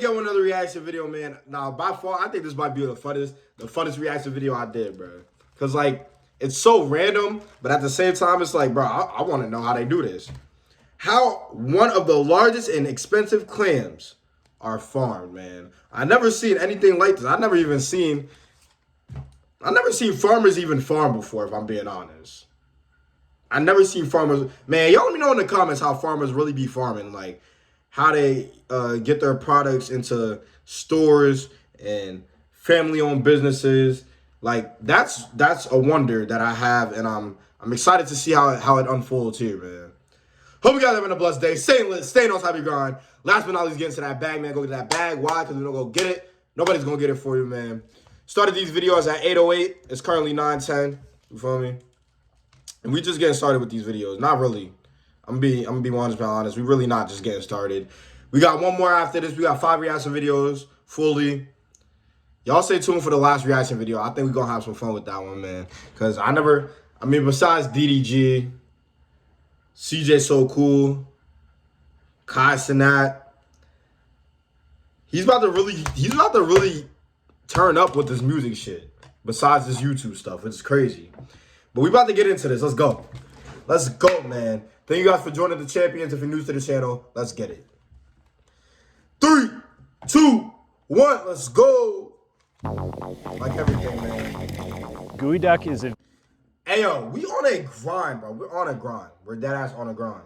again with another reaction video, man. Now, by far, I think this might be the funnest reaction video I did, bro. Because, like, it's so random, but at the same time, it's like, bro, I want to know how they do this. How one of the largest and expensive clams are farmed, man. I never seen anything like this. I never seen farmers even farm before, if I'm being honest. I never seen farmers. Man, y'all let me know in the comments how farmers really be farming, like how they get their products into stores and family-owned businesses. Like that's a wonder that I have, and I'm excited to see how it unfolds here, man. Hope you guys are having a blessed day. Staying lit, staying on top of your grind. Last but not least, get into that bag, man. Go get that bag. Why? Because we don't go get it. Nobody's gonna get it for you, man. Started these videos at 8:08. It's currently 9:10. You feel me? And we just getting started with these videos. Not really. I'm gonna be 100% honest. We really not just getting started. We got one more after this. We got 5 reaction videos fully. Y'all stay tuned for the last reaction video. I think we're gonna have some fun with that one, man. Cause besides DDG, CJ So Cool, Kai Cenat, he's about to really turn up with this music shit. Besides this YouTube stuff, it's crazy. But we about to get into this. Let's go. Let's go, man. Thank you guys for joining the champions. If you're new to the channel, let's get it. 3, 2, 1, let's go. Like everything, man. Gooey duck is a... Hey, yo, we on a grind, bro. We're on a grind. We're dead ass on a grind.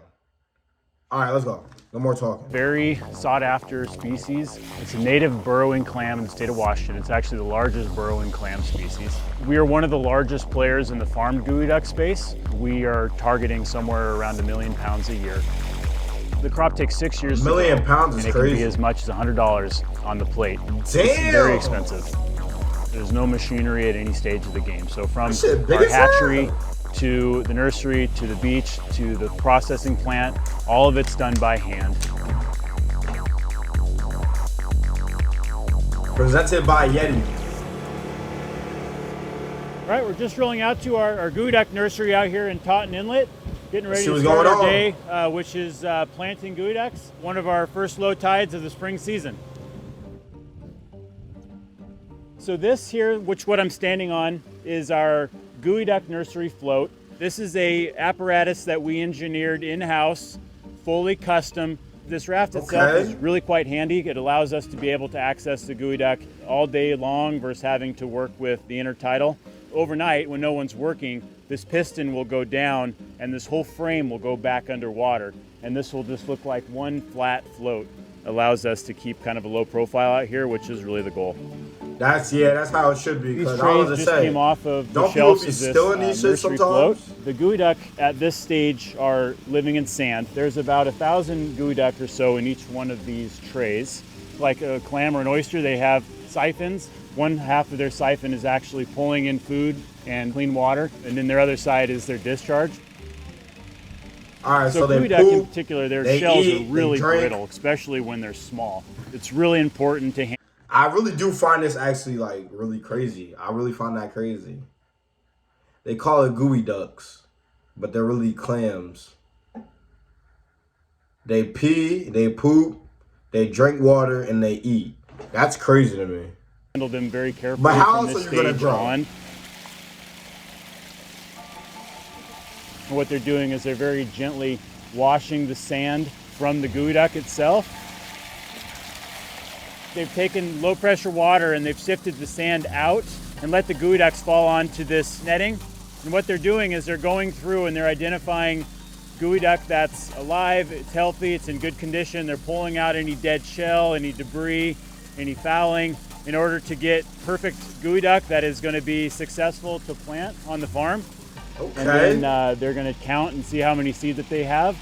All right, let's go. No more talking. Very sought after species. It's a native burrowing clam in the state of Washington. It's actually the largest burrowing clam species. We are one of the largest players in the farmed gooey duck space. We are targeting somewhere around 1 million pounds a year. The crop takes 6 years to grow, £1 million is and it crazy. can be as much as $100 on the plate. Damn. It's very expensive. There's no machinery at any stage of the game. So from our hatchery to the nursery, to the beach, to the processing plant, all of it's done by hand. Presented by Yeti. All right, we're just rolling out to our gooey duck nursery out here in Taunton Inlet, getting ready to what's start going our on. day, which is planting gooey ducks, one of our first low tides of the spring season. So this here, what I'm standing on, is our gooey duck nursery float. This is a apparatus that we engineered in-house, fully custom. This raft itself is really quite handy. It allows us to be able to access the gooey duck all day long versus having to work with the intertidal. Overnight, when no one's working, this piston will go down and this whole frame will go back underwater. And this will just look like one flat float. Allows us to keep kind of a low profile out here, which is really the goal. That's how it should be. These trays just came off of the shelves of this nursery float. The gooey duck at this stage are living in sand. There's about 1,000 gooey duck or so in each one of these trays. Like a clam or an oyster, they have siphons. One half of their siphon is actually pulling in food and clean water, and then their other side is their discharge. All right, so gooey they duck poop, in particular, their shells eat, are really drink. brittle, especially when they're small. It's really important to I really do find this actually like really crazy. I really find that crazy. They call it gooey ducks, but they're really clams. They pee, they poop, they drink water, and they eat. That's crazy to me. handle them very carefully but how from else this are you gonna stage grow? on. And what they're doing is they're very gently washing the sand from the gooey duck itself. They've taken low pressure water and they've sifted the sand out and let the gooey ducks fall onto this netting. And what they're doing is they're going through and they're identifying gooey duck that's alive, it's healthy, it's in good condition. They're pulling out any dead shell, any debris, any fouling in order to get perfect gooey duck that is going to be successful to plant on the farm. Okay. And then they're going to count and see how many seeds that they have.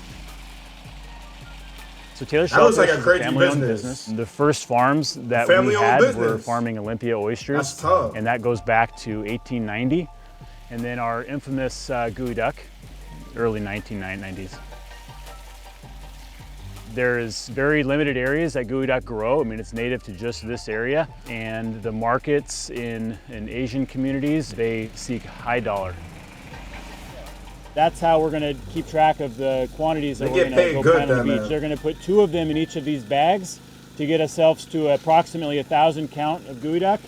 So Taylor looks like Shellfish a is crazy a family-owned business. business. The first farms that we Family-owned had were business. farming Olympia oysters. That's tough. And that goes back to 1890. And then our infamous gooey duck, early 1990s. There's very limited areas that gooey duck grow. I mean, it's native to just this area. And the markets in Asian communities, they seek high dollar. That's how we're going to keep track of the quantities that we're going to go plant on the beach. They're going to put 2 of them in each of these bags, to get ourselves to approximately 1,000 count of geoduck.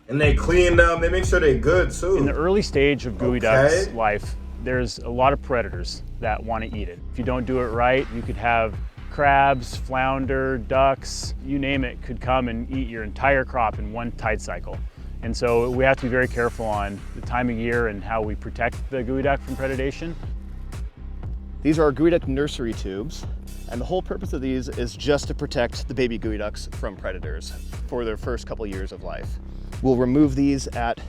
And they clean them, they make sure they're good too. In the early stage of geoduck's life, there's a lot of predators that want to eat it. If you don't do it right, you could have crabs, flounder, ducks, you name it, could come and eat your entire crop in one tide cycle. And so we have to be very careful on the time of year and how we protect the geoduck from predation. These are our geoduck nursery tubes, and the whole purpose of these is just to protect the baby geoducks from predators for their first couple years of life. We'll remove these at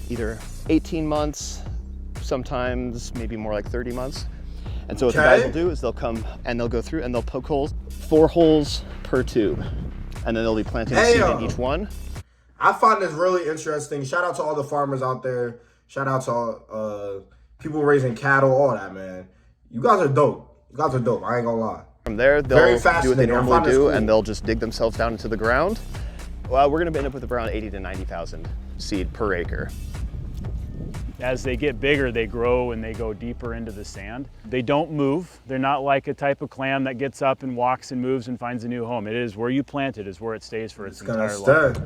either 18 months, sometimes maybe more like 30 months. And so what the guys will do is they'll come and they'll go through and they'll poke holes, 4 holes per tube. And then they'll be planting a seed in each one. I find this really interesting. Shout out to all the farmers out there. Shout out to all, people raising cattle, all that, man. You guys are dope. You guys are dope, I ain't gonna lie. From there, they'll do what they normally do and they'll just dig themselves down into the ground. Well, we're gonna end up with around 80 to 90,000 seed per acre. As they get bigger, they grow and they go deeper into the sand. They don't move. They're not like a type of clam that gets up and walks and moves and finds a new home. It is where you plant it is where it stays for its entire life.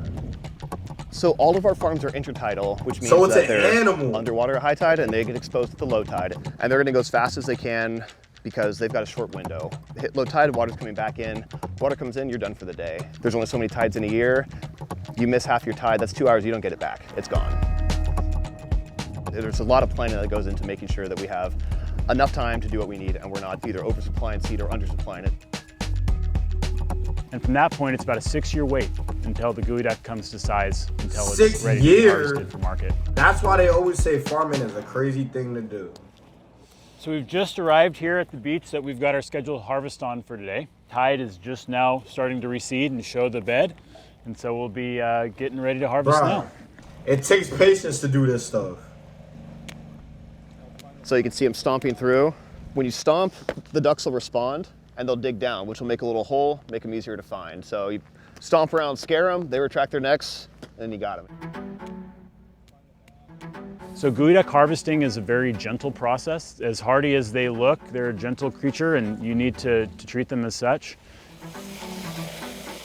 So all of our farms are intertidal, which means that they're underwater at high tide and they get exposed at the low tide. And they're gonna go as fast as they can because they've got a short window. Hit low tide, water's coming back in. Water comes in, you're done for the day. There's only so many tides in a year. You miss half your tide, that's 2 hours, you don't get it back, it's gone. There's a lot of planning that goes into making sure that we have enough time to do what we need and we're not either oversupplying seed or undersupplying it. And from that point, it's about a 6-year wait until the geoduck comes to size, until it's ready to be harvested for market. That's why they always say farming is a crazy thing to do. So we've just arrived here at the beach that we've got our scheduled harvest on for today. Tide is just now starting to recede and show the bed. And so we'll be getting ready to harvest now. It takes patience to do this stuff. So you can see them stomping through. When you stomp, the ducks will respond and they'll dig down, which will make a little hole, make them easier to find. So you stomp around, scare them, they retract their necks, and then you got them. So geoduck harvesting is a very gentle process. As hardy as they look, they're a gentle creature and you need to treat them as such.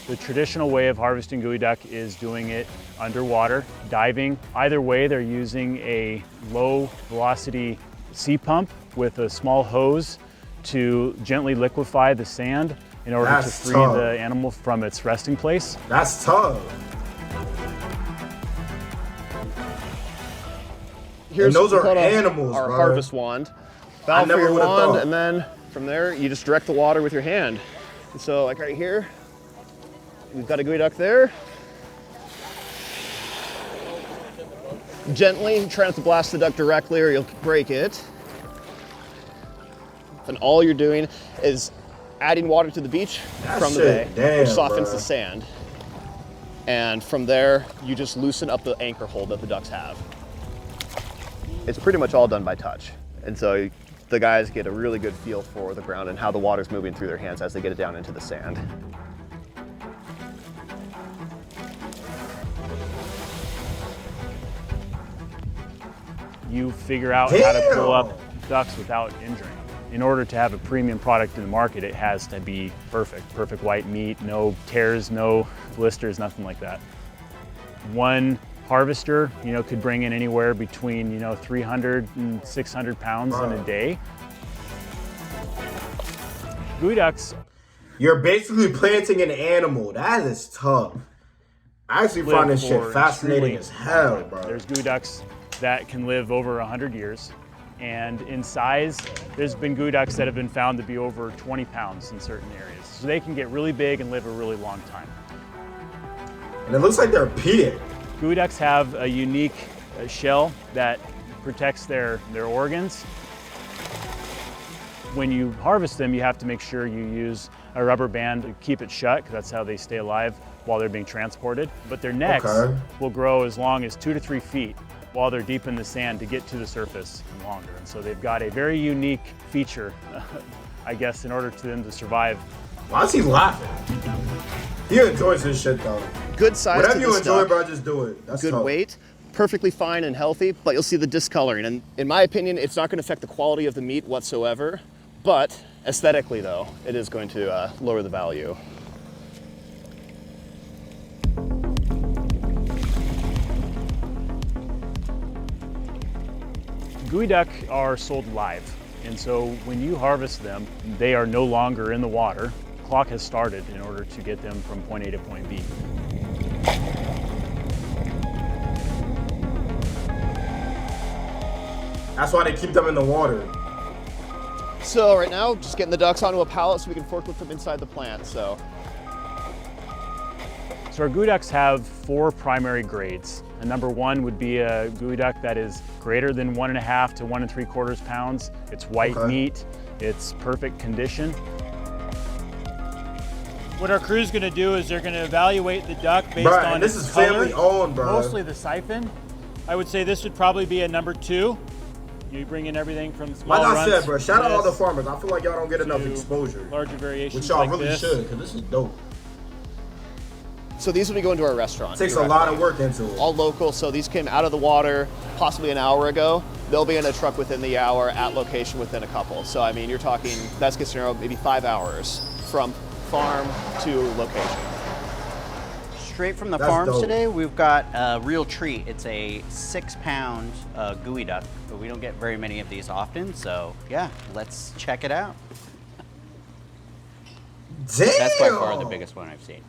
The traditional way of harvesting geoduck is doing it underwater, diving. Either way, they're using a low velocity sea pump with a small hose to gently liquefy the sand in order to free the animal from its resting place. That's tough. Here's those are animals, our harvest wand. Valve for your wand, and then from there you just direct the water with your hand. And so like right here, we've got a geoduck there. Gently, try not to blast the duck directly or you'll break it. And all you're doing is adding water to the beach from the bay, which softens the sand. And from there, you just loosen up the anchor hold that the ducks have. It's pretty much all done by touch. And so the guys get a really good feel for the ground and how the water's moving through their hands as they get it down into the sand. You figure out how to pull up ducks without injuring them. In order to have a premium product in the market, it has to be perfect. Perfect white meat, no tears, no blisters, nothing like that. One harvester, could bring in anywhere between, 300 and 600 pounds in a day. Geoducks. You're basically planting an animal. That is tough. I actually find this shit fascinating as hell, bro. There's geoducks that can live over 100 years. And in size, there's been geoducks that have been found to be over 20 pounds in certain areas. So they can get really big and live a really long time. And it looks like they're peated. Geoducks have a unique shell that protects their organs. When you harvest them, you have to make sure you use a rubber band to keep it shut, because that's how they stay alive while they're being transported. But their necks will grow as long as 2 to 3 feet while they're deep in the sand to get to the surface and longer. And so they've got a very unique feature, I guess, in order for them to survive. Why is he laughing? He enjoys this shit though. Good size. Whatever you enjoy, bro, just do it. That's good weight, perfectly fine and healthy, but you'll see the discoloring. And in my opinion, it's not gonna affect the quality of the meat whatsoever, But aesthetically though, it is going to lower the value. Geoduck are sold live, and so when you harvest them, they are no longer in the water. The clock has started in order to get them from point A to point B. That's why they keep them in the water. So right now, just getting the ducks onto a pallet so we can forklift them inside the plant, So our geoducks have 4 primary grades. And number 1 would be a geoduck that is greater than 1.5 to 1 3/4 pounds. It's white meat, it's perfect condition. What our crew's gonna do is they're gonna evaluate the duck based on this its is color, family owned, bro. mostly the siphon. I would say this would probably be a number 2. You bring in everything from small Like I runs said, bro, shout out all the farmers. I feel like y'all don't get enough exposure. Larger variations which y'all like really this. should, because this is dope. So these will be going to our restaurant. Takes a lot of work into it. All local, so these came out of the water possibly an hour ago. They'll be in a truck within the hour, at location within a couple. So I mean, you're talking, best case scenario, maybe 5 hours from farm to location. Straight from the farms today, we've got a real treat. It's a 6-pound geoduck, but we don't get very many of these often, so yeah, let's check it out. Damn! That's by far the biggest one I've seen.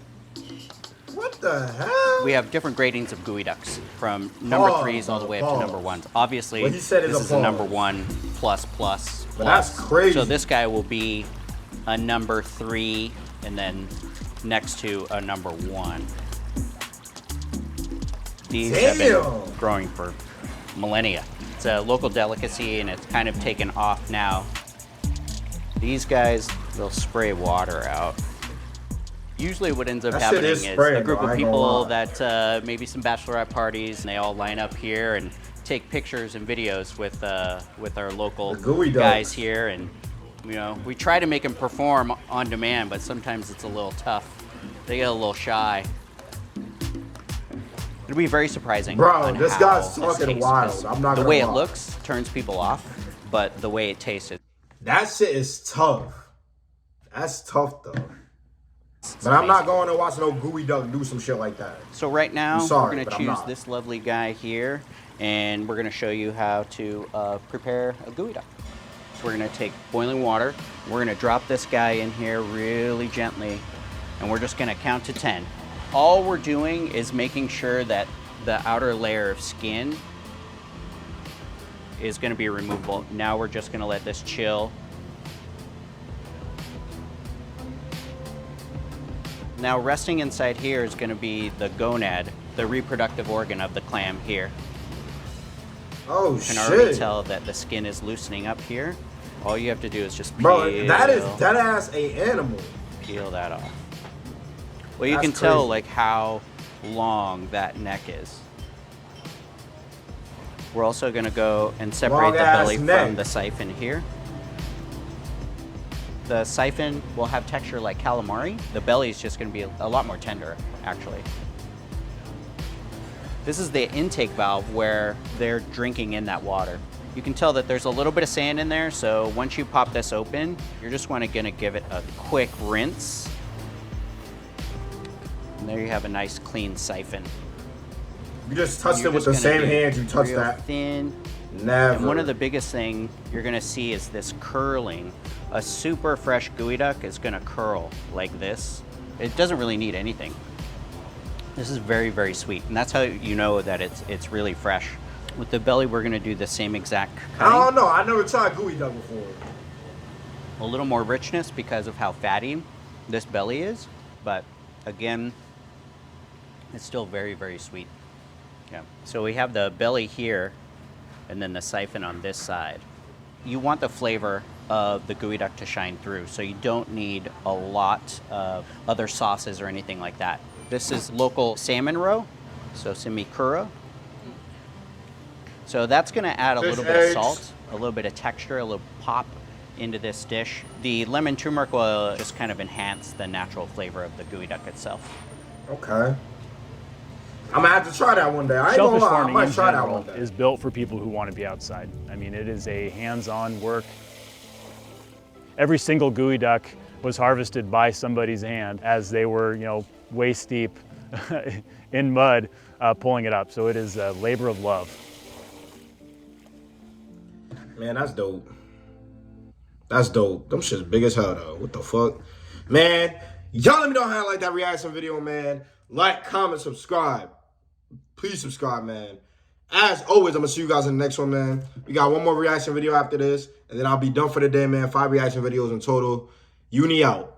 What the hell? We have different gradings of geoducks, from number 3s all the way up to number 1s. Obviously, he said this is a number 1 plus plus. But that's crazy. So this guy will be a number 3, and then next to a number 1. These have been growing for millennia. It's a local delicacy, and it's kind of taken off now. These guys, they'll spray water out. Usually what ends up happening is a group of people that maybe some bachelorette parties, and they all line up here and take pictures and videos with our local guys here. And you know, we try to make them perform on demand, but sometimes it's a little tough. They get a little shy. It'll be very surprising. Bro, this guy's talking wild. I'm not gonna lie. The way it looks turns people off, but the way it tasted. That shit is tough. That's tough though. But I'm not going to watch no geoduck do some shit like that. So right now, we're going to choose this lovely guy here, and we're going to show you how to prepare a geoduck. So we're going to take boiling water. We're going to drop this guy in here really gently, and we're just going to count to 10. All we're doing is making sure that the outer layer of skin is going to be removable. Now we're just going to let this chill. Now resting inside here is going to be the gonad, the reproductive organ of the clam here. Oh shit! You can already tell that the skin is loosening up here. All you have to do is just peel. Bro, that is dead ass a animal. Peel that off. Well, you can tell like how long that neck is. We're also going to go and separate the belly from the siphon here. The siphon will have texture like calamari. The belly is just going to be a lot more tender, actually. This is the intake valve where they're drinking in that water. You can tell that there's a little bit of sand in there, so once you pop this open, you're just going to give it a quick rinse. And there you have a nice clean siphon. You just touched it with the same hand you touched that. Thin. Never. And one of the biggest things you're going to see is this curling. A super fresh geoduck is going to curl like this. It doesn't really need anything. This is very, very sweet, and that's how you know that it's really fresh. With the belly, we're going to do the same exact cutting. I don't know. I never tried geoduck before. A little more richness because of how fatty this belly is, but again, it's still very, very sweet. Yeah. So we have the belly here, and then the siphon on this side. You want the flavor of the geoduck to shine through, so you don't need a lot of other sauces or anything like that. This is local salmon roe, so simikura. So that's going to add a little bit of salt, a little bit of texture, a little pop into this dish. The lemon turmeric will just kind of enhance the natural flavor of the geoduck itself. Okay. I'm gonna have to try that one day. I ain't gonna lie, I might try that one day. Is built for people who want to be outside. I mean, it is a hands-on work. every single gooey duck was harvested by somebody's hand as they were, you know, waist deep in mud pulling it up. So it is a labor of love. Man, that's dope. That's dope. Them shit's big as hell though. What the fuck? Man, y'all let me know how I like that reaction video, man. Like, comment, subscribe. Please subscribe, man. As always, I'm gonna see you guys in the next one, man. We got one more reaction video after this, and then I'll be done for the day, man. 5 reaction videos in total. Uni out.